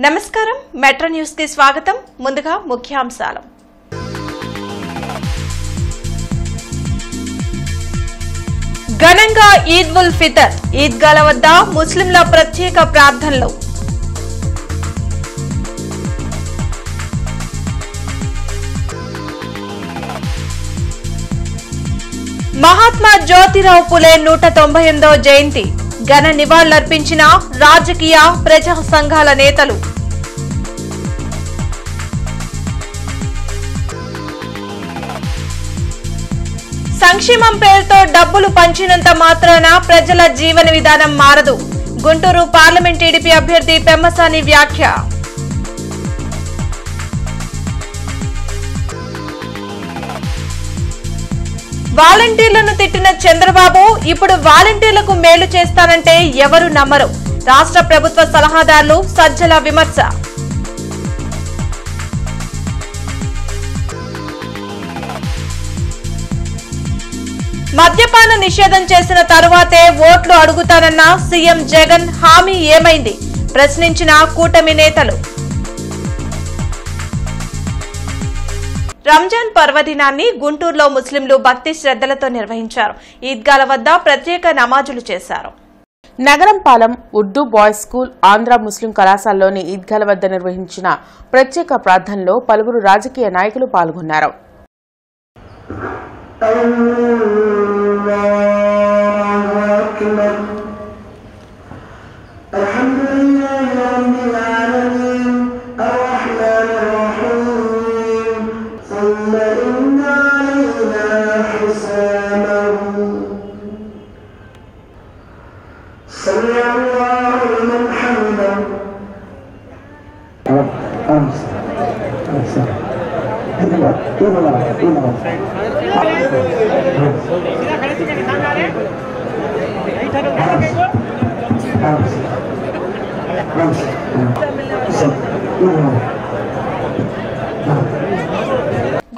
నమస్కారం metro news కి స్వాగతం ముందుగా ముఖ్యాంశాలు ఘనంగా ఈద్ ఉల్ ఫితర్ ఈద్గాల వద్ద ముస్లింల ప్రత్యేక ప్రార్థనలు మహాత్మా జ్యోతిరావు పులే 198వ జయంతి ఘన నివాళులర్పించిన రాజకీయ ప్రజా సంఘాల నేతలు సంక్షేమం పేరుతో డబ్బులు పంచినంత మాత్రాన ప్రజల జీవన విధానం మారదు గుంటూరు పార్లమెంట్ టీడీపీ అభ్యర్థి పెమ్మసాని వ్యాఖ్య వాలంటీర్లను తిట్టిన చంద్రబాబు ఇప్పుడు వాలంటీర్లకు మేలు చేస్తానంటే ఎవరు నమ్మరు రాష్ట్ర ప్రభుత్వ సలహాదారులు సజ్జల విమర్శ మద్యపాన నిషేధం చేసిన తరువాతే ఓట్లు అడుగుతానన్న సీఎం జగన్ హామీ ఏమైంది ప్రశ్నించిన కూటమి నేతలు రంజాన్ పర్వదినాన్ని గుంటూరులో ముస్లింలు భక్తి శ్రద్ధలతో నిర్వహించారు ఈద్గాల వద్ద ప్రత్యేక నమాజులు చేశారు నగరంపాలెం ఉర్దూ బాయ్స్ స్కూల్ ఆంధ్ర ముస్లిం కళాశాలలోని ఈద్గాల వద్ద నిర్వహించిన ప్రత్యేక ప్రార్థనలో పలువురు రాజకీయ నాయకులు పాల్గొన్నారు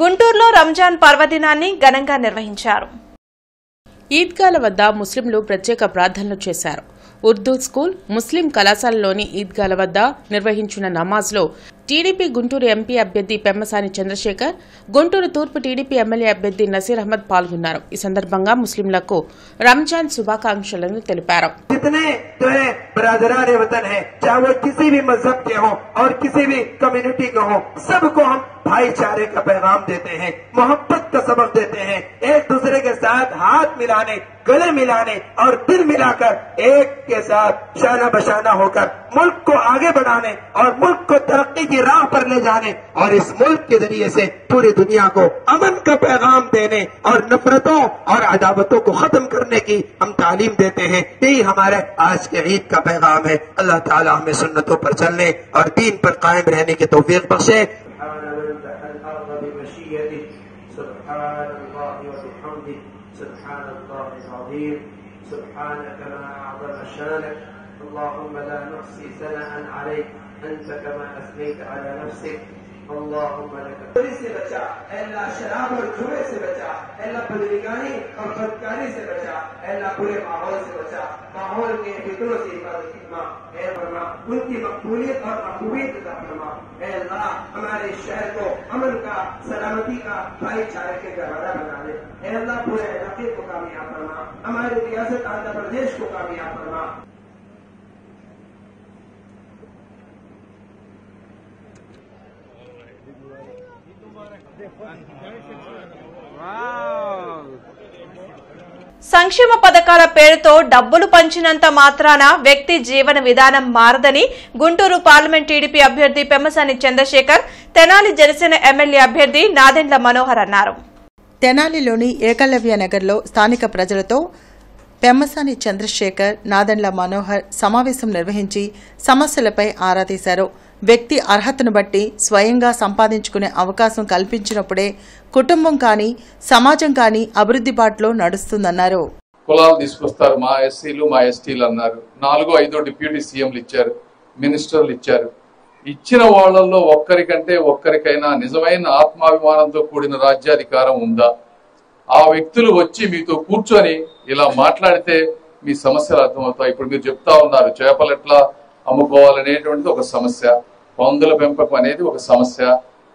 గుంటూరులో రంజాన్ పర్వదినాన్ని ఘనంగా నిర్వహించారు ఈద్గాల వద్ద ముస్లింలు ప్రత్యేక ప్రార్థనలు చేశారు ఉర్దూ స్కూల్ ముస్లిం కళాశాలలోని ఈద్గాల వద్ద నిర్వహించిన నమాజ్లో టీడీపీ గుంటూరు ఎంపీ అభ్యర్థి పెమ్మసాని చంద్రశేఖర్ గుంటూరు తూర్పు టీడీపీ ఎమ్మెల్యే అభ్యర్థి నసీర్ అహ్మద్ పాల్గొన్నారు ఈ సందర్భంగా ముస్లింలకు రంజాన్ శుభాకాంక్షలను తెలిపారు भाईचारे का पैगाम देते हैं, मोहब्बत का सबक देते हैं, एक दूसरे के साथ हाथ मिलाने, गले मिलाने और दिल मिलाकर एक के साथ शाना बशाना होकर मुल्क को आगे बढ़ाने और मुल्क को तरक्की की राह पर ले जाने और इस मुल्क के जरिए से पूरी दुनिया को अमन का पैगाम देने और नफरतों और अदावतों को खत्म करने की हम तालीम देते हैं। यही हमारे आज के ईद का पैगाम है। अल्लाह ताला हमें सुन्नतों पर चलने और दीन पर कायम रहने की तौफीक बख्शे। سبحانك لا أعظم شانك اللهم لا نحصي ثناء عليك أنت كما أثنيت على نفسك اللهم لك से बचा अल्लाह शराब और जुए से बचा अल्लाह बदरिकानी और बदकारी से बचा अल्लाह बुरे माहौल से बचा माहौल के फितरों से हिफाजत फरमा ऐ फरमा उनकी मकबूलियत और महबूबियत अता फरमा ऐ अल्लाह हमारे शहर को अमन का सलामती का भाईचारे के गहवारा बना दे ऐ अल्लाह पूरे इलाके को कामयाब फरमा हमारी रियासत आंध्र प्रदेश को कामयाब फरमा। సంక్షేమ పథకాల పేరుతో డబ్బులు పంచినంత మాత్రాన వ్యక్తి జీవన విధానం మారదని గుంటూరు పార్లమెంట్ టీడీపీ అభ్యర్థి పెమ్మసాని చంద్రశేఖర్ తెనాలి జనసేన ఎమ్మెల్యే అభ్యర్థి నాదెండ్ల మనోహర్ అన్నారు తెనాలిలోని ఏకలవ్య నగర్లో స్థానిక ప్రజలతో పెమ్మసాని చంద్రశేఖర్ నాదెండ్ల మనోహర్ సమావేశం నిర్వహించి సమస్యలపై ఆరా తీశారు వ్యక్తి అర్హతను బట్టి స్వయంగా సంపాదించుకునే అవకాశం కల్పించినప్పుడే కుటుంబం కానీ సమాజం కానీ అభివృద్ధి బాటలో నడుస్తుందన్నారు కులాలు తీసుకొస్తారు మా ఎస్సీలు మా ఎస్టీలు అన్నారు 4-5 డిప్యూటీ సీఎంలు ఇచ్చారు మినిస్టర్లు ఇచ్చారు ఇచ్చిన వాళ్ళల్లో ఒక్కరికంటే ఒక్కరికైనా నిజమైన ఆత్మాభిమానంతో కూడిన రాజ్యాధికారం ఉందా ఆ వ్యక్తులు వచ్చి మీతో కూర్చొని ఇలా మాట్లాడితే మీ సమస్యలు అర్థమవుతాయి ఇప్పుడు మీరు చెప్తా ఉన్నారు చేపలు ఎట్లా అమ్ముకోవాలనేటువంటిది ఒక సమస్య పందుల పెంపకం అనేది ఒక సమస్య.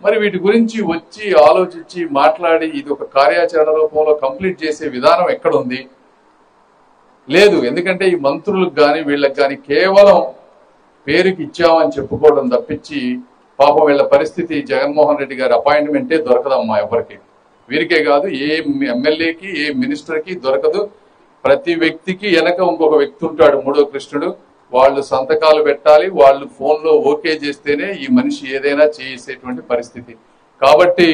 మరి వీటి గురించి వచ్చి ఆలోచించి మాట్లాడి ఇది ఒక కార్యాచరణ రూపంలో కంప్లీట్ చేసే విధానం ఎక్కడుంది? లేదు. ఎందుకంటే ఈ మంత్రులకు కానీ వీళ్ళకి కానీ కేవలం పేరుకి ఇచ్చామని చెప్పుకోవడం తప్పించి పాపం వీళ్ళ పరిస్థితి జగన్మోహన్ రెడ్డి గారి అపాయింట్మెంటే దొరకదమ్మా ఎవరికి. వీరికే కాదు, ఏ ఎమ్మెల్యేకి ఏ మినిస్టర్కి దొరకదు. ప్రతి వ్యక్తికి వెనక ఇంకొక వ్యక్తి ఉంటాడు, మూడో కృష్ణుడు. వాళ్ళు సంతకాలు పెట్టాలి, వాళ్ళు ఫోన్లో ఓకే చేస్తేనే ఈ మనిషి ఏదైనా చేసేటువంటి పరిస్థితి. కాబట్టి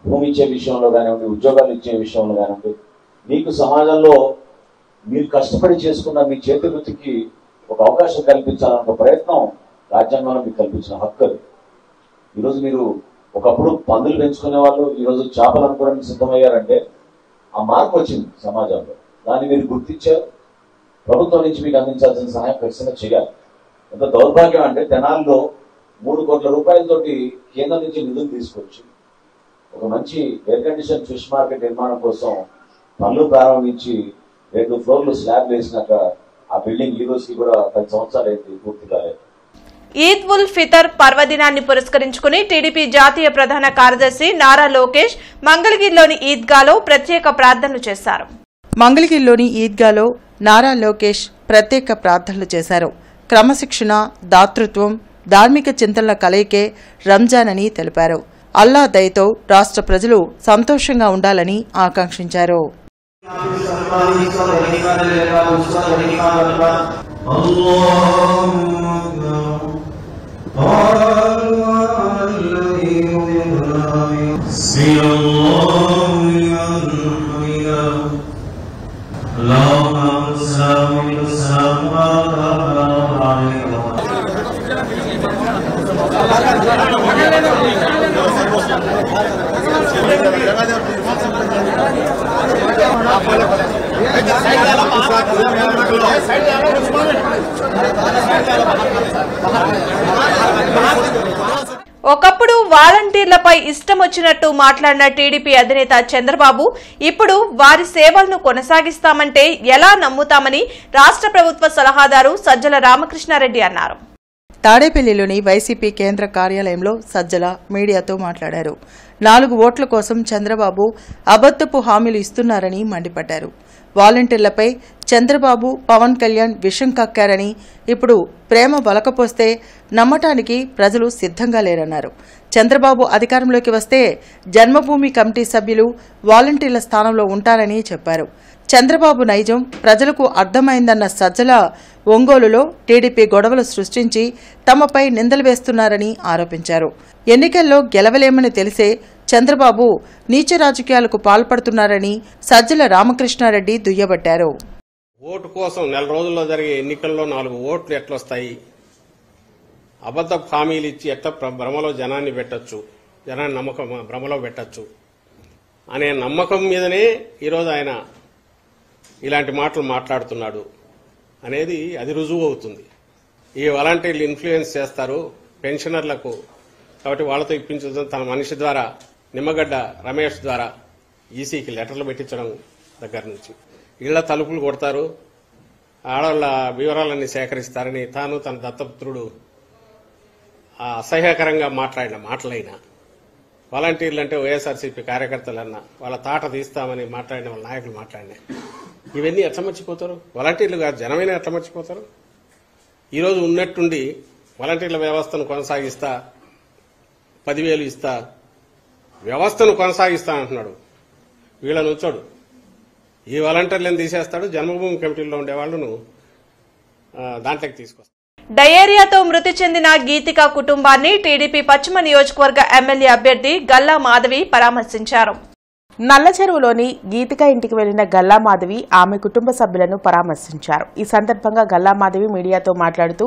భూమి ఇచ్చే విషయంలో కానివ్వండి, ఉద్యోగాలు ఇచ్చే విషయంలో కానివ్వండి, మీకు సమాజంలో మీరు కష్టపడి చేసుకున్న మీ చేతి వృత్తికి ఒక అవకాశం కల్పించాలన్న ప్రయత్నం రాజ్యాంగంలో మీకు కల్పించిన హక్కు. ఈరోజు మీరు ఒకప్పుడు పందులు పెంచుకునే వాళ్ళు ఈరోజు చేపలు అనుకోవడానికి సిద్ధమయ్యారంటే ఆ మార్పు వచ్చింది సమాజంలో. దాన్ని మీరు గుర్తించారు. ప్రభుత్వం నుంచి మీకు అందించాల్సిన సహాయం ఖచ్చితంగా చేయాలి. ఎంత దౌర్భాగ్యం అంటే తెనాలిలో 3 కోట్ల రూపాయలతోటి కేంద్రం నుంచి నిధులు తీసుకొచ్చి ఒక మంచి ఎయిర్ కండిషన్ ఫిష్ మార్కెట్ నిర్మాణం కోసం పనులు ప్రారంభించి 2 ఫ్లోర్లు స్లాబ్ వేసినాక ఆ బిల్డింగ్ ఈ రోజుకి కూడా 10 సంవత్సరాలు అయింది, పూర్తి కాలేదు. ఈద్ ఉల్ ఫితర్ పర్వదినాన్ని పురస్కరించుకుని టీడీపీ జాతీయ ప్రధాన కార్యదర్శి నారా లోకేష్ మంగళగిరిలోని ఈద్గాలో ప్రత్యేక ప్రార్థనలు చేశారు. మంగళగిరిలోని ఈద్గాలో నారా లోకేష్ ప్రత్యేక ప్రార్థనలు చేశారు. క్రమశిక్షణ, దాతృత్వం, ధార్మిక చింతనల కలయికే రంజాన్ అని తెలిపారు. అల్లా దయతో రాష్ట్ర ప్రజలు సంతోషంగా ఉండాలని ఆకాంక్షించారు. ఒకప్పుడు వాలంటీర్లపై ఇష్టం వచ్చినట్టు మాట్లాడిన టీడీపీ అధినేత చంద్రబాబు ఇప్పుడు వారి సేవలను కొనసాగిస్తామంటే ఎలా నమ్ముతామని రాష్ట్ర ప్రభుత్వ సలహాదారు సజ్జల రామకృష్ణారెడ్డి అన్నారు. తాడేపల్లిలోని వైసీపీ కేంద్ర కార్యాలయంలో సజ్జల మీడియాతో మాట్లాడారు. 4 ఓట్ల కోసం చంద్రబాబు అబద్దపు హామీలు ఇస్తున్నారని మండిపడ్డారు. వాలంటీర్లపై చంద్రబాబు, పవన్ కళ్యాణ్ విషం కక్కారని, ఇప్పుడు ప్రేమ వలకపోస్తే నమ్మటానికి ప్రజలు సిద్ధంగా లేరన్నారు. చంద్రబాబు అధికారంలోకి వస్తే జన్మభూమి కమిటీ సభ్యులు వాలంటీర్ల స్థానంలో ఉంటారని చెప్పారు. చంద్రబాబు నైజం ప్రజలకు అర్థమైందన్న సజ్జల ఒంగోలులో టీడీపీ గొడవలు సృష్టించి తమపై నిందలు వేస్తున్నారని ఆరోపించారు. ఎన్నికల్లో గెలవలేమని తెలిసే చంద్రబాబు నీచ రాజకీయాలకు పాల్పడుతున్నారని సజ్జల రామకృష్ణారెడ్డి దుయ్యబట్టారు. ఓటు కోసం 4 రోజుల్లో జరిగే ఎన్నికల్లో 4 ఓట్లు ఎట్లొస్తాయి, అబద్ధపు హామీలు ఇచ్చి ఎట్లా భ్రమలో జనాన్ని పెట్టచ్చు, జనాన్ని నమ్మకం భ్రమలో పెట్టచ్చు అనే నమ్మకం మీదనే ఈరోజు ఆయన ఇలాంటి మాటలు మాట్లాడుతున్నాడు అనేది అది రుజువు అవుతుంది. ఈ వాలంటీర్లు ఇన్ఫ్లుయెన్స్ చేస్తారు పెన్షనర్లకు, కాబట్టి వాళ్ళతో ఇప్పించడం తన మనిషి ద్వారా నిమ్మగడ్డ రమేష్ ద్వారా ఈసీకి లెటర్లు పెట్టించడం దగ్గర నుంచి ఇళ్ల తలుపులు కొడతారు, ఆడవాళ్ల వివరాలన్నీ సేకరిస్తారని తాను తన దత్తపుత్రుడు అసహ్యకరంగా మాట్లాడిన మాటలైనా, వాలంటీర్లు అంటే వైఎస్ఆర్సీపీ కార్యకర్తలన్నా వాళ్ళ తాట తీస్తామని మాట్లాడిన వాళ్ళ నాయకులు మాట్లాడినా ఇవన్నీ ఎట్లా మర్చిపోతారు? వాలంటీర్లు కాదు జనమైన ఎట్లా మర్చిపోతారు? ఈరోజు ఉన్నట్టుండి వాలంటీర్ల వ్యవస్థను కొనసాగిస్తా, 10,000 ఇస్తా, వ్యవస్థను కొనసాగిస్తా అంటున్నాడు. వీళ్ళని ఉంచాడు, ఈ వాలంటీర్లను తీసేస్తాడు, జన్మభూమి కమిటీలో ఉండే వాళ్ళను దాంట్లోకి తీసుకొస్తాడు. డయేరియాతో మృతి చెందిన గీతిక కుటుంబాన్ని టీడీపీ పశ్చిమ నియోజకవర్గ ఎమ్మెల్యే అభ్యర్థి గల్లా మాధవి పరామర్శించారు. నల్లచెరువులోని గీతిక ఇంటికి వెళ్లిన గల్లా మాధవి ఆమె కుటుంబ సభ్యులను పరామర్శించారు. ఈ సందర్భంగా గల్లా మాధవి మీడియాతో మాట్లాడుతూ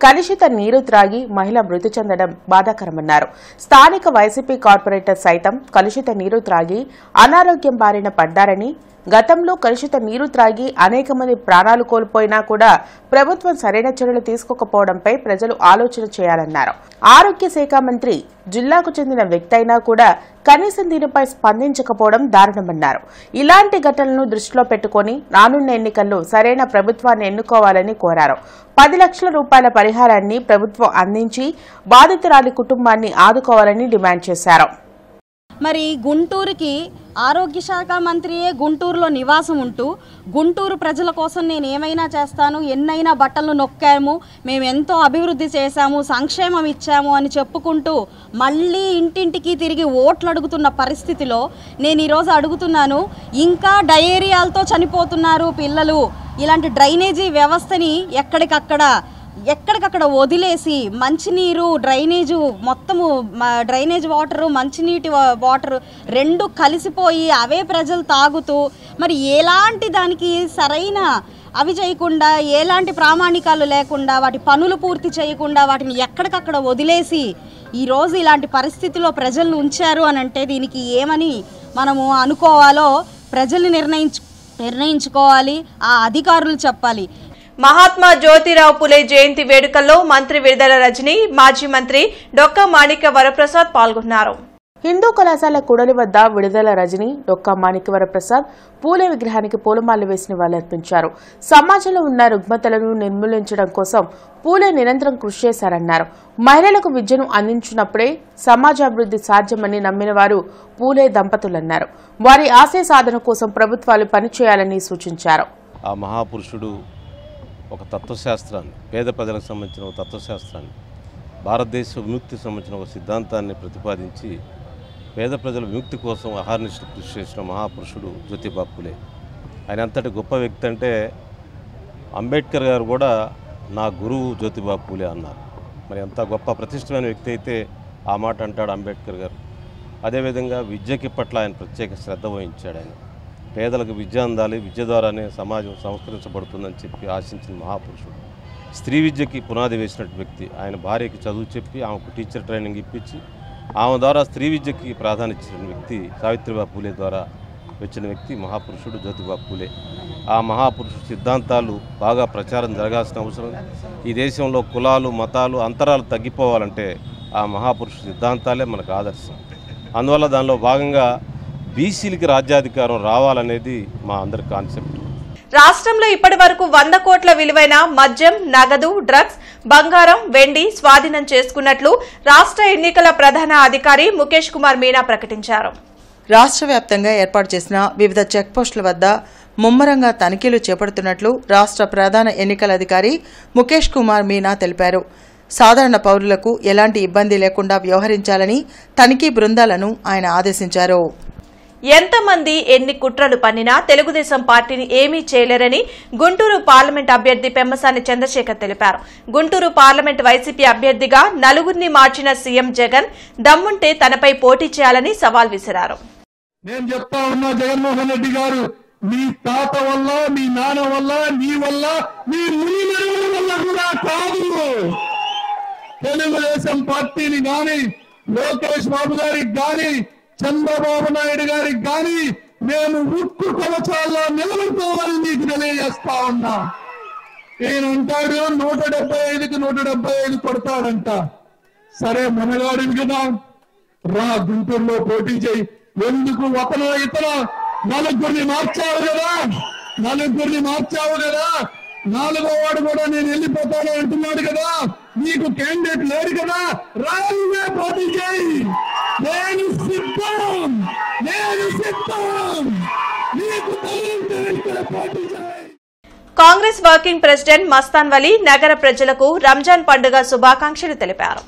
కలుషిత నీరు త్రాగి మహిళ మృతి చెందడం బాధాకరమన్నారు. స్థానిక వైసీపీ కార్పొరేటర్ సైతం కలుషిత నీరు త్రాగి అనారోగ్యం బారిన పడ్డారని, గతంలో కలుషిత నీరు త్రాగి అనేక మంది ప్రాణాలు కోల్పోయినా కూడా ప్రభుత్వం సరైన చర్యలు తీసుకోకపోవడంపై ప్రజలు ఆలోచన చేయాలన్నారు. ఆరోగ్య శాఖ మంత్రి జిల్లాకు చెందిన వ్యక్తి అయినా కూడా కనీసం దీనిపై స్పందించకపోవడం దారుణమన్నారు. ఇలాంటి ఘటనలను దృష్టిలో పెట్టుకుని రానున్న ఎన్నికల్లో సరైన ప్రభుత్వాన్ని ఎన్నుకోవాలని కోరారు. 10 లక్షల రూపాయల పరిహారాన్ని ప్రభుత్వం అందించి బాధితురాలి కుటుంబాన్ని ఆదుకోవాలని డిమాండ్ చేశారు. మరి గుంటూరుకి ఆరోగ్య శాఖ మంత్రియే గుంటూరులో నివాసం ఉంటూ గుంటూరు ప్రజల కోసం నేను ఏమైనా చేస్తాను, ఎన్నైనా బట్టలు నొక్కాము, మేము ఎంతో అభివృద్ధి చేశాము, సంక్షేమం ఇచ్చాము అని చెప్పుకుంటూ మళ్ళీ ఇంటింటికి తిరిగి ఓట్లు అడుగుతున్న పరిస్థితిలో నేను ఈరోజు అడుగుతున్నాను, ఇంకా డయేరియాలతో చనిపోతున్నారు పిల్లలు. ఇలాంటి డ్రైనేజీ వ్యవస్థని ఎక్కడికక్కడ వదిలేసి మంచినీరు డ్రైనేజు మొత్తము డ్రైనేజ్ వాటరు మంచినీటి వాటరు రెండు కలిసిపోయి అవే ప్రజలు తాగుతూ మరి ఎలాంటి దానికి సరైన అవి చేయకుండా ఎలాంటి ప్రామాణికాలు లేకుండా వాటి పనులు పూర్తి చేయకుండా వాటిని ఎక్కడికక్కడ వదిలేసి ఈరోజు ఇలాంటి పరిస్థితిలో ప్రజలను ఉంచారు అని అంటే దీనికి ఏమని మనము అనుకోవాలో ప్రజలు నిర్ణయించుకోవాలి, ఆ అధికారులు చెప్పాలి. మహాత్మా జ్యోతిరావు పులే జయంతి వేడుకల్లో మంత్రి విడుదల రజని, మాజీ మంత్రి డొక్కా మాణిక్య వరప్రసాద్ పాల్గొన్నారు. హిందూ కళాశాల కూడలి వద్ద విడుదల రజని, డొక్కా మాణిక్య వరప్రసాద్ పూలే విగ్రహానికి పూలమాలలు వేసి నివాళులర్పించారు. సమాజంలో ఉన్న రుగ్మతలను నిర్మూలించడం కోసం పూలే నిరంతరం కృషి చేశారన్నారు. మహిళలకు విద్యను అందించినప్పుడే సమాజాభివృద్ధి సాధ్యమని నమ్మిన వారు పూలే దంపతులన్నారు. వారి ఆశయ సాధన కోసం ప్రభుత్వాలు పనిచేయాలని సూచించారు. ఆ మహాపురుషుడు ఒక తత్వశాస్త్రాన్ని, పేద ప్రజలకు సంబంధించిన ఒక తత్వశాస్త్రాన్ని, భారతదేశ విముక్తికి సంబంధించిన ఒక సిద్ధాంతాన్ని ప్రతిపాదించి పేద ప్రజల విముక్తి కోసం అహర్నిశలు కృషి చేసిన మహాపురుషుడు జ్యోతిబా పూలే. ఆయన అంతటి గొప్ప వ్యక్తి అంటే అంబేద్కర్ గారు కూడా నా గురువు జ్యోతిబా పూలే అన్నారు. మరి అంత గొప్ప ప్రతిష్టమైన వ్యక్తి అయితే ఆ మాట అంటాడు అంబేద్కర్ గారు. అదేవిధంగా విద్యకి పట్ల ఆయన ప్రత్యేక శ్రద్ధ వహించాడు. ఆయన పేదలకు విద్య అందాలి, విద్య ద్వారానే సమాజం సంస్కరించబడుతుందని చెప్పి ఆశించిన మహాపురుషుడు. స్త్రీ విద్యకి పునాది వేసినట్టు వ్యక్తి. ఆయన భార్యకి చదువు చెప్పి ఆమెకు టీచర్ ట్రైనింగ్ ఇప్పించి ఆమె ద్వారా స్త్రీ విద్యకి ప్రాధాన్యత ఇచ్చిన వ్యక్తి సావిత్రిబా పూలే ద్వారా వచ్చిన వ్యక్తి మహాపురుషుడు జ్యోతిబా పూలే. ఆ మహాపురుషుడు సిద్ధాంతాలు బాగా ప్రచారం జరగాల్సిన అవసరం. ఈ దేశంలో కులాలు, మతాలు, అంతరాలు తగ్గిపోవాలంటే ఆ మహాపురుషుడు సిద్ధాంతాలే మనకు ఆదర్శం. అందువల్ల దానిలో భాగంగా బీసీలకి రాజ్యాధికారం రావాలనేది మా అందరి కాన్సెప్ట్. రాష్ట్రంలో ఇప్పటి వరకు 100 కోట్ల విలువైన మద్యం, నగదు, డ్రగ్స్, బంగారం, వెండి స్వాధీనం చేసుకున్నట్లు రాష్ట్ర ఎన్నికల ప్రధాన అధికారి ముఖేష్ కుమార్ మీనా ప్రకటించారు. రాష్ట్ర వ్యాప్తంగా ఏర్పాటు చేసిన వివిధ చెక్పోస్టుల వద్ద ముమ్మరంగా తనిఖీలు చేపడుతున్నట్లు రాష్ట్ర ప్రధాన ఎన్నికల అధికారి ముఖేష్ కుమార్ మీనా తెలిపారు. సాధారణ పౌరులకు ఎలాంటి ఇబ్బంది లేకుండా వ్యవహరించాలని తనిఖీ బృందాలను ఆయన ఆదేశించారు. ఎంతమంది ఎన్ని కుట్రలు పన్నినా తెలుగుదేశం పార్టీని ఏమీ చేయలేరని గుంటూరు పార్లమెంట్ అభ్యర్థి పెమ్మసాని చంద్రశేఖర్ తెలిపారు. గుంటూరు పార్లమెంట్ వైసీపీ అభ్యర్థిగా 4గురిని మార్చిన సీఎం జగన్ దమ్ముంటే తనపై పోటీ చేయాలని సవాల్ విసిరారు. నేను చెప్తా ఉన్నా, జగన్మోహన్ రెడ్డి గారు మీ తాత వల్ల, మీ నాన్న వల్ల, నీ వల్ల, మీ ముని నరుల వల్ల కూడా కాదు. తెలుగుదేశం పార్టీని గాని, లోకేష్ బాబు గారికి గాని, చంద్రబాబు నాయుడు గారికి గాని మేము ఉక్కు కవచాల్లో నిలబడుకోవాలని మీకు తెలియజేస్తా ఉన్నా. ఈయనంటాడు 175కి 175 కొడతాడంట. సరే మనగాడిని కదా, రా గుంటూరులో పోటీ చేయి. ఎందుకు అతను ఇతను 4గురిని మార్చావు కదా, 4గురిని మార్చావు కదా, 4వ వాడు కూడా నేను వెళ్ళిపోతాను అంటున్నాడు కదా, నీకు క్యాండిడేట్ లేడు కదా, రాజుగా పోటీ చేయి. నేను సిద్ధం, నీకు తగిన పోటీ చేయి. కాంగ్రెస్ వర్కింగ్ ప్రెసిడెంట్ మస్తాన్ వలీ నగర ప్రజలకు రంజాన్ పండుగ శుభాకాంక్షలు తెలిపారు.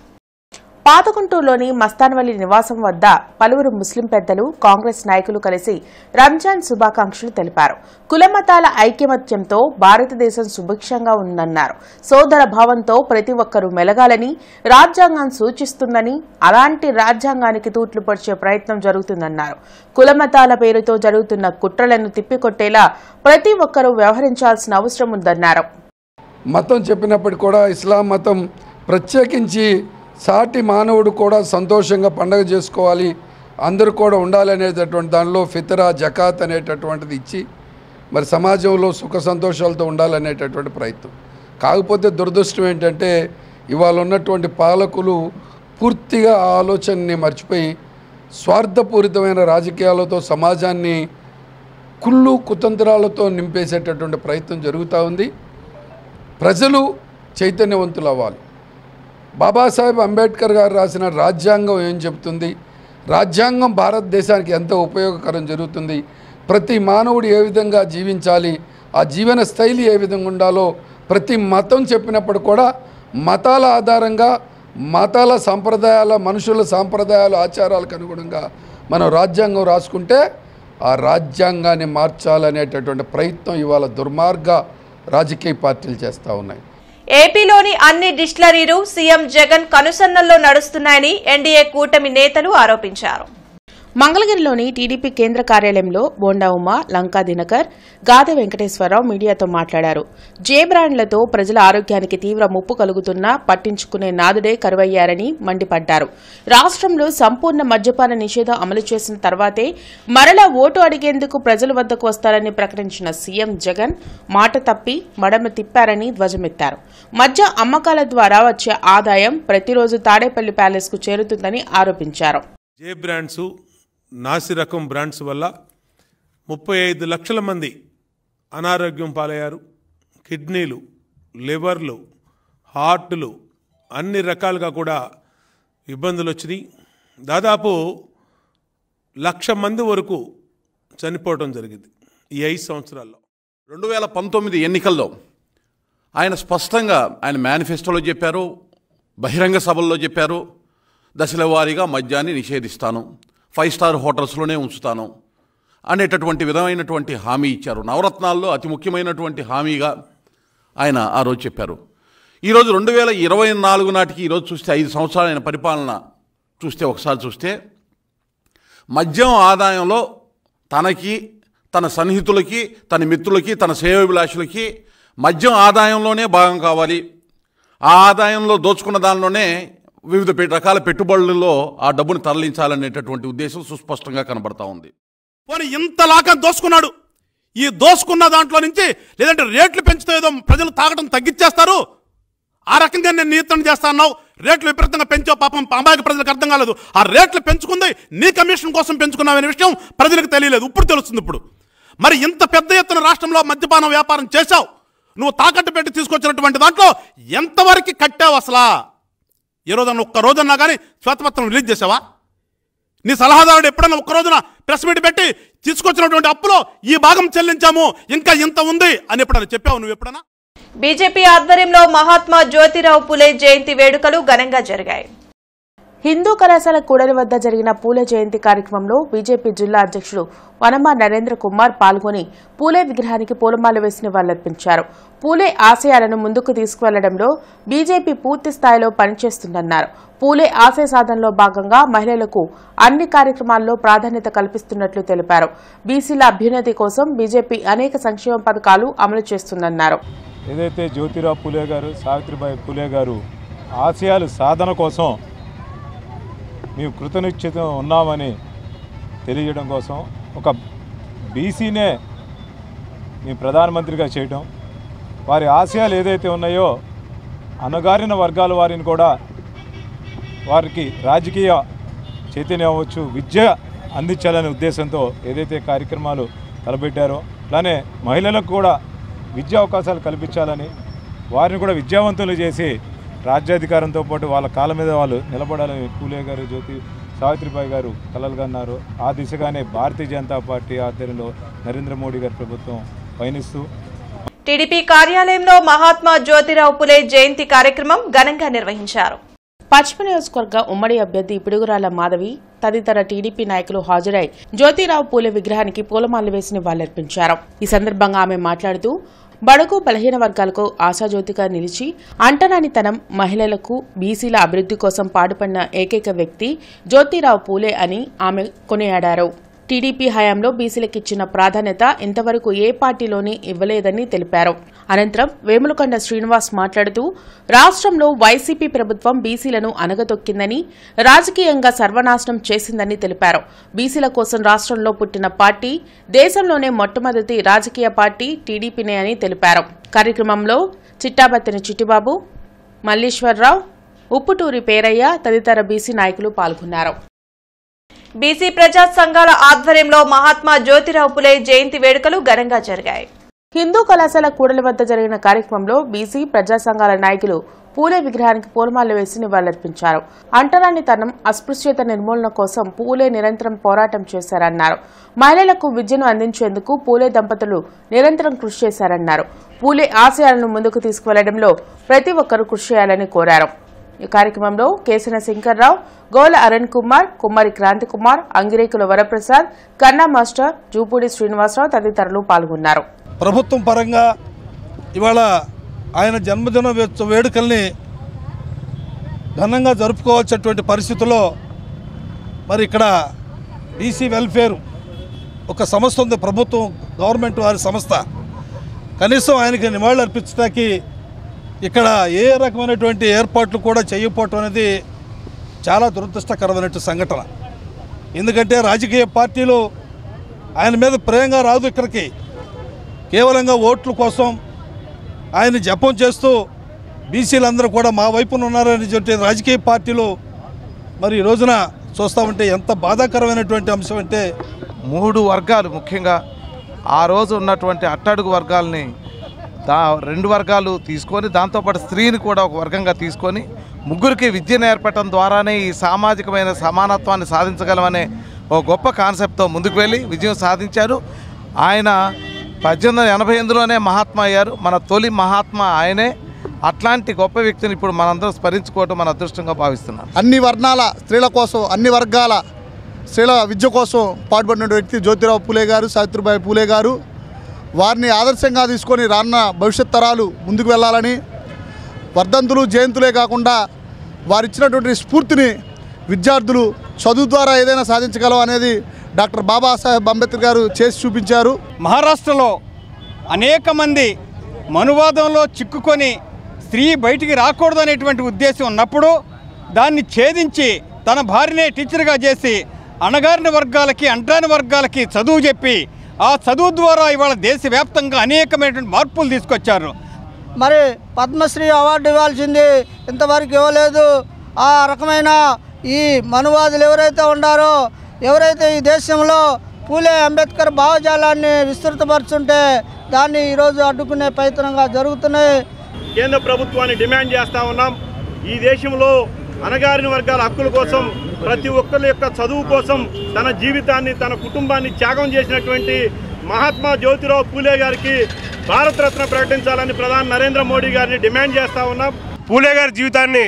పాతగుంటూరులోని మస్తాన్వలి నివాసం వద్ద పలువురు ముస్లిం పెద్దలు, కాంగ్రెస్ నాయకులు కలిసి రంజాన్ శుభాకాంక్షలు తెలిపారు. కులమతాల ఐకమత్యంతో భారతదేశం సుభిక్షంగా ఉందన్నారు. సోదర భావంతో ప్రతి ఒక్కరూ మెలగాలని రాజ్యాంగం సూచిస్తుందని, అలాంటి రాజ్యాంగానికి తూట్లు పొడిచే ప్రయత్నం జరుగుతుందన్నారు. కులమతాల పేరుతో జరుగుతున్న కుట్రలను తిప్పికొట్టేలా ప్రతి ఒక్కరూ వ్యవహరించాల్సిన అవసరం ఉందన్నారు. మతం చెప్పినప్పటికీ కూడా ఇస్లాం మతం ప్రత్యేకించి సాటి మానవుడు కూడా సంతోషంగా పండగ చేసుకోవాలి, అందరూ కూడా ఉండాలి అనేటటువంటి దానిలో ఫితరా, జకాత్ అనేటటువంటిది ఇచ్చి మరి సమాజంలో సుఖ సంతోషాలతో ఉండాలనేటటువంటి ప్రయత్నం. కాకపోతే దురదృష్టం ఏంటంటే ఇవాళ ఉన్నటువంటి పాలకులు పూర్తిగా ఆ ఆలోచనని మర్చిపోయి స్వార్థపూరితమైన రాజకీయాలతో సమాజాన్ని కుళ్ళు కుతంత్రాలతో నింపేసేటటువంటి ప్రయత్నం జరుగుతూ ఉంది. ప్రజలు చైతన్యవంతులు అవ్వాలి. బాబాసాహెబ్ అంబేద్కర్ గారు రాసిన రాజ్యాంగం ఏం చెప్తుంది, రాజ్యాంగం భారతదేశానికి ఎంత ఉపయోగకరం జరుగుతుంది, ప్రతి మానవుడు ఏ విధంగా జీవించాలి, ఆ జీవన శైలి ఏ విధంగా ఉండాలో ప్రతి మతం చెప్పినప్పుడు కూడా మతాల ఆధారంగా మతాల సంప్రదాయాల మనుషుల సాంప్రదాయాలు ఆచారాలకు అనుగుణంగా మనం రాజ్యాంగం రాసుకుంటే ఆ రాజ్యాంగాన్ని మార్చాలనేటటువంటి ప్రయత్నం ఇవాళ దుర్మార్గ రాజకీయ పార్టీలు చేస్తూ ఉన్నాయి. ఏపీలోని అన్ని డిస్టిలరీలు సీఎం జగన్ కనుసన్నల్లో నడుస్తున్నాయని ఎన్డీఏ కూటమి నేతలు ఆరోపించారు. మంగళగిరిలోని టీడీపీ కేంద్ర కార్యాలయంలో బోండా ఉమా, లంకా దినకర్, గాదె వెంకటేశ్వరరావు మీడియాతో మాట్లాడారు. జే బ్రాండ్లతో ప్రజల ఆరోగ్యానికి తీవ్ర ముప్పు కలుగుతున్నా పట్టించుకునే నాదుడే కరువయ్యారని మండిపడ్డారు. రాష్ట్రంలో సంపూర్ణ మద్యపాన నిషేధం అమలు చేసిన తర్వాతే మరలా ఓటు అడిగేందుకు ప్రజల వద్దకు వస్తారని ప్రకటించిన సీఎం జగన్ మాట తప్పి మడమ తిప్పారని ధ్వజమెత్తారు. మద్య అమ్మకాల ద్వారా వచ్చే ఆదాయం ప్రతిరోజు తాడేపల్లి ప్యాలెస్ కు చేరుతుందని ఆరోపించారు. జే బ్రాండ్స్, నాసి రకం బ్రాండ్స్ వల్ల 35 లక్షల మంది అనారోగ్యం పాలయ్యారు. కిడ్నీలు, లివర్లు, హార్ట్లు అన్ని రకాలుగా కూడా ఇబ్బందులు వచ్చినాయి. దాదాపు 1,00,000 మంది వరకు చనిపోవడం జరిగింది ఈ 5 సంవత్సరాల్లో. 2019 ఎన్నికల్లో ఆయన స్పష్టంగా ఆయన మేనిఫెస్టోలో చెప్పారు, బహిరంగ సభల్లో చెప్పారు, దశల వారీగా మద్యాన్ని నిషేధిస్తాను, 5 స్టార్ హోటల్స్లోనే ఉంచుతాను అనేటటువంటి విధమైనటువంటి హామీ ఇచ్చారు. నవరత్నాల్లో అతి ముఖ్యమైనటువంటి హామీగా ఆయన ఆ రోజు చెప్పారు. ఈరోజు 2024 నాటికి ఈరోజు చూస్తే 5 సంవత్సరాలు ఆయన పరిపాలన చూస్తే ఒకసారి చూస్తే మద్యం ఆదాయంలో తనకి, తన సన్నిహితులకి, తన మిత్రులకి, తన శ్రేయోభిలాషులకి మద్యం ఆదాయంలోనే భాగం కావాలి, ఆ ఆదాయంలో దోచుకున్న దానిలోనే వివిధ రకాల పెట్టుబడులలో ఆ డబ్బును తరలించాలనేటటువంటి ఉద్దేశం సుస్పష్టంగా కనబడతా ఉంది. పోనీ ఇంత లాగా దోసుకున్నాడు, ఈ దోసుకున్న దాంట్లో నుంచి లేదంటే రేట్లు పెంచుతో ఏదో ప్రజలు తాగడం తగ్గించేస్తారు, ఆ రకంగా నేను నియంత్రణ చేస్తా అన్నావు, రేట్లు విపరీతంగా పెంచావు, పాపం అమాయక ప్రజలకు అర్థం కాలేదు. ఆ రేట్లు పెంచుకుంది నీ కమిషన్ కోసం పెంచుకున్నావనే విషయం ప్రజలకు తెలియలేదు, ఇప్పుడు తెలుస్తుంది. ఇప్పుడు మరి ఇంత పెద్ద ఎత్తున రాష్ట్రంలో మద్యపానం వ్యాపారం చేశావు, నువ్వు తాకట్టు పెట్టి తీసుకొచ్చినటువంటి దాంట్లో ఎంతవరకు కట్టావు అసలా? ఏ రోజున ఒక్క రోజున్నా కానీ శ్వేతపత్రం రిలీజ్ చేసావా? నీ సలహాదారుడు ఎప్పుడన్నా ఒక్క రోజున ప్రెస్ మీట్ పెట్టి తీసుకొచ్చినటువంటి అప్పులో ఈ భాగం చెల్లించాము, ఇంకా ఇంత ఉంది అని ఎప్పుడన్నా చెప్పావు నువ్వు ఎప్పుడన్నా? బీజేపీ ఆధ్వర్యంలో మహాత్మా జ్యోతిరావు పులే జయంతి వేడుకలు ఘనంగా జరిగాయి. హిందూ కళాశాల కూడలి వద్ద జరిగిన పూలే జయంతి కార్యక్రమంలో బీజేపీ జిల్లా అధ్యక్షుడు వనమా నరేంద్ర కుమార్ పాల్గొని పూలే విగ్రహానికి పూలమాల వేసి నివాళులర్పించారు. పూలే ఆశయాలను ముందుకు తీసుకువెళ్లడంలో బీజేపీ పూర్తి స్థాయిలో పనిచేస్తుందన్నారు. పూలే ఆశయ సాధనలో భాగంగా మహిళలకు అన్ని కార్యక్రమాల్లో ప్రాధాన్యత కల్పిస్తున్నట్లు తెలిపారు. బీసీల అభ్యున్నతి కోసం బీజేపీ అనేక సంక్షేమ పథకాలు అమలు చేస్తుందన్నారు. ఏదైతే జ్యోతిరావు పూలే గారు, సావిత్రిబాయి పూలే గారు ఆశయాలు సాధన కోసం మేము కృతనిశ్చితం ఉన్నామని తెలియజేయడం కోసం ఒక బీసీనే మేము ప్రధానమంత్రిగా చేయడం, వారి ఆశయాలు ఏదైతే ఉన్నాయో అణగారిన వర్గాల వారిని కూడా వారికి రాజకీయ చైతన్యం అవ్వచ్చు, విద్య అందించాలనే ఉద్దేశంతో ఏదైతే కార్యక్రమాలు తలపెట్టారో అలానే మహిళలకు కూడా విద్యా అవకాశాలు కల్పించాలని, వారిని కూడా విద్యావంతులు చేసి రాజ్యాధికారంతో పాటు వాళ్ళ కాళ్ళ మీద వాళ్ళు నిలబడాలని పూలే గారు, సావిత్రిబాయి గారు కలలు కన్నారు. ఆ దిశగానే భారతీయ జనతా పార్టీ ఆధ్వర్యంలో నరేంద్ర మోడీ గారి ప్రభుత్వం పయనిస్తూ టీడీపీ కార్యాలయంలో మహాత్మా జ్యోతిరావు పులే జయంతి కార్యక్రమం ఘనంగా నిర్వహించారు. పశ్చిమ నియోజకవర్గ ఉమ్మడి అభ్యర్థి పిడుగురాళ్ల మాధవి తదితర టీడీపీ నాయకులు హాజరై జ్యోతిరావు పూలే విగ్రహానికి పూలమాలలు వేసి నివాళులర్పించారు. ఈ సందర్భంగా ఆమె మాట్లాడుతూ బడుగు బలహీన వర్గాలకు ఆశాజ్యోతిగా నిలిచి అంటరానితనం, మహిళలకు, బీసీల అభివృద్ధి కోసం పాటుపడిన ఏకైక వ్యక్తి జ్యోతిరావు పూలే అని ఆమె కొనియాడారు. టీడీపీ హయాంలో బీసీలకు ఇచ్చిన ప్రాధాన్యత ఇంతవరకు ఏ పార్టీలోని ఇవ్వలేదని తెలిపారు. అనంతరం వేములకొండ శ్రీనివాస్ మాట్లాడుతూ రాష్ట్రంలో వైసీపీ ప్రభుత్వం బీసీలను అణగదొక్కిందని, రాజకీయంగా సర్వనాశనం చేసిందని తెలిపారు. బీసీల కోసం రాష్ట్రంలో పుట్టిన పార్టీ, దేశంలోనే మొట్టమొదటి రాజకీయ పార్టీ టీడీపీనే అని తెలిపారు. కార్యక్రమంలో చిట్టాబత్తిని చిట్టిబాబు, మల్లీశ్వరరావు, ఉప్పుటూరి పేరయ్య తదితర బీసీ నాయకులు పాల్గొన్నారు. బీసీ ప్రజా సంఘాల ఆధ్వర్యంలో మహాత్మా జ్యోతిరావు పులే జయంతి వేడుకలు ఘనంగా జరిగాయి. హిందూ కళాశాల కూడలి వద్ద జరిగిన కార్యక్రమంలో బీసీ ప్రజా సంఘాల నాయకులు పూలే విగ్రహానికి పూలమాలలు వేసి నివాళులర్పించారు. అంటరానితనం, అస్పృశ్యత నిర్మూలన కోసం పూలే నిరంతరం పోరాటం చేశారన్నారు. మహిళలకు విద్యను అందించేందుకు పూలే దంపతులు నిరంతరం కృషి చేశారన్నారు. పూలే ఆశయాలను ముందుకు తీసుకువెళ్లడంలో ప్రతి ఒక్కరూ కృషి చేయాలని కోరారు. ఈ కార్యక్రమంలో కేసన శంకర్రావు, గోల అరుణ్ కుమార్, కుమారి క్రాంతి కుమార్, అంగిరేకుల వరప్రసాద్, కన్నా మాస్టర్, జూపూడి శ్రీనివాసరావు తదితరులు పాల్గొన్నారు. ప్రభుత్వం పరంగా ఇవాళ ఆయన జన్మదిన వేడుకల్ని ఘనంగా జరుపుకోవాల్సినటువంటి పరిస్థితుల్లో మరి ఇక్కడ బీసీ వెల్ఫేర్ ఒక సంస్థ ఉంది, ప్రభుత్వం గవర్నమెంట్ వారి సంస్థ. కనీసం ఆయనకి నివాళులు అర్పించడానికి ఇక్కడ ఏ రకమైనటువంటి ఏర్పాట్లు కూడా చేయకపోవటం అనేది చాలా దురదృష్టకరమైనటువంటి సంఘటన. ఎందుకంటే రాజకీయ పార్టీలు ఆయన మీద ప్రేమగా రాదు, ఇక్కడికి కేవలంగా ఓట్ల కోసం ఆయన జపం చేస్తూ బీసీలందరూ కూడా మా వైపున ఉన్నారని చెప్పి రాజకీయ పార్టీలు మరి ఈ రోజున చూస్తూ ఉంటే ఎంత బాధాకరమైనటువంటి అంశం అంటే 3 వర్గాలు ముఖ్యంగా ఆ రోజు ఉన్నటువంటి అట్టడుగు వర్గాలని 2 వర్గాలు తీసుకొని దాంతోపాటు స్త్రీని కూడా ఒక వర్గంగా తీసుకొని ముగ్గురికి విద్య నేర్పడం ద్వారానే ఈ సామాజికమైన సమానత్వాన్ని సాధించగలమనే ఒక గొప్ప కాన్సెప్ట్తో ముందుకు వెళ్ళి విజయం సాధించారు. ఆయన 1888లోనే మహాత్మా అయ్యారు. మన తొలి మహాత్మా ఆయనే. అట్లాంటి గొప్ప వ్యక్తిని ఇప్పుడు మనందరం స్మరించుకోవటం మన అదృష్టంగా భావిస్తున్నాం. అన్ని వర్ణాల స్త్రీల కోసం, అన్ని వర్గాల స్త్రీల విద్య కోసం పాటుపడిన వ్యక్తి జ్యోతిరావు పూలే గారు, సావిత్రిబాయి పూలే గారు. వారిని ఆదర్శంగా తీసుకొని రానున్న భవిష్యత్ తరాలు ముందుకు వెళ్ళాలని, వర్ధంతులు జయంతులే కాకుండా వారిచ్చినటువంటి స్ఫూర్తిని విద్యార్థులు చదువు ద్వారా ఏదైనా సాధించగలం అనేది డాక్టర్ బాబాసాహెబ్ అంబేద్కర్ గారు చేసి చూపించారు. మహారాష్ట్రలో అనేక మంది మనువాదంలో చిక్కుకొని స్త్రీ బయటికి రాకూడదు అనేటువంటి ఉద్దేశం ఉన్నప్పుడు దాన్ని ఛేదించి తన భార్యనే టీచర్గా చేసి అణగారిన వర్గాలకి, అంటరాని వర్గాలకి చదువు చెప్పి ఆ చదువు ద్వారా ఇవాళ దేశవ్యాప్తంగా అనేకమైనటువంటి మార్పులు తీసుకొచ్చారు. మరి పద్మశ్రీ అవార్డు ఇవ్వాల్సింది ఇంతవరకు ఇవ్వలేదు. ఆ రకమైన ఈ మనువాదులు ఎవరైతే ఉన్నారో, ఎవరైతే ఈ దేశంలో పూలే అంబేద్కర్ భావజాలాన్ని విస్తృతపరుచుంటే దాన్ని ఈరోజు అడ్డుకునే ప్రయత్నంగా జరుగుతున్నాయి. కేంద్ర ప్రభుత్వాన్ని డిమాండ్ చేస్తూ ఉన్నాం. ఈ దేశంలో అణగారిన వర్గాల హక్కుల కోసం, ప్రతి ఒక్కరి యొక్క చదువు కోసం తన జీవితాన్ని, తన కుటుంబాన్ని త్యాగం చేసినటువంటి మహాత్మా జ్యోతిరావు పూలే గారికి భారతరత్న ప్రకటించాలని ప్రధాని నరేంద్ర మోడీ గారిని డిమాండ్ చేస్తూ ఉన్నాం. పూలే గారి జీవితాన్ని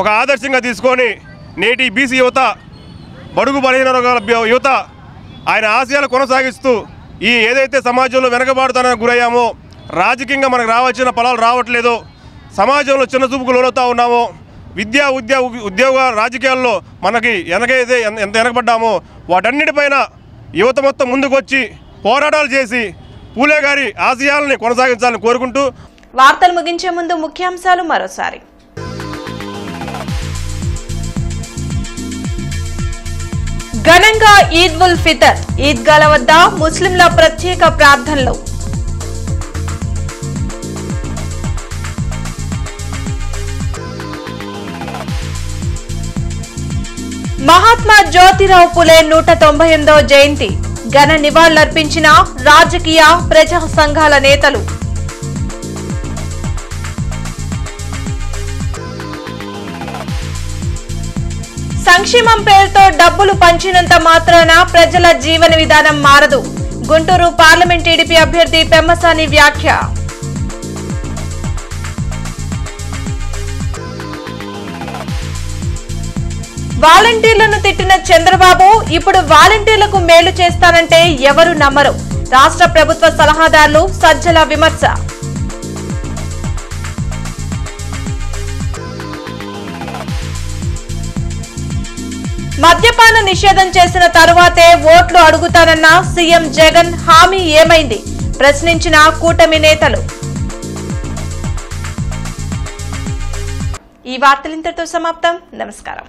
ఒక ఆదర్శంగా తీసుకొని నేటి బీసీ యువత, బడుగు బలహీన వర్గాల యువత ఆయన ఆశయాలు కొనసాగిస్తూ ఈ ఏదైతే సమాజంలో వెనకబాటుతనానికి గురయ్యామో, రాజకీయంగా మనకు రావాల్సిన ఫలాలు రావట్లేదో, సమాజంలో చిన్న చూపుకు లోనవుతూ ఉన్నామో, విద్య ఉద్యోగ రాజకీయాల్లో మనకి ఎంత వెనకబడ్డామో వాటన్నిటిపైన యువత మొత్తం ముందుకు వచ్చి పోరాటాలు చేసి పూలే గారి ఆశయాలని కొనసాగించాలని కోరుకుంటూ వార్తలు ముగించే ముందు ముఖ్యాంశాలు మరోసారి. ఘనంగా ఈద్ ఉల్ ఫితర్, ఈద్గాల వద్ద ముస్లింల ప్రత్యేక ప్రార్థనలు. మహాత్మా జ్యోతిరావు పూలే 198వ జయంతి, ఘన నివాళులర్పించిన రాజకీయ ప్రజా సంఘాల నేతలు. సంక్షేమం పేరుతో డబ్బులు పంచినంత మాత్రాన ప్రజల జీవన విధానం మారదు. గుంటూరు పార్లమెంట్ టీడీపీ అభ్యర్థి పెమ్మసాని వ్యాఖ్య. వాలంటీర్లను తిట్టిన చంద్రబాబు ఇప్పుడు వాలంటీర్లకు మేలు చేస్తానంటే ఎవరు నమ్మరు. రాష్ట్ర ప్రభుత్వ సలహాదారులు సజ్జల విమర్శ. మద్యపాన నిషేధం చేసిన తరువాతే ఓట్లు అడుగుతానన్న సీఎం జగన్ హామీ ఏమైంది? ప్రశ్నించిన కూటమి నేతలు. ఈ వార్తలు ఇంతటితో సమాప్తం. నమస్కారం.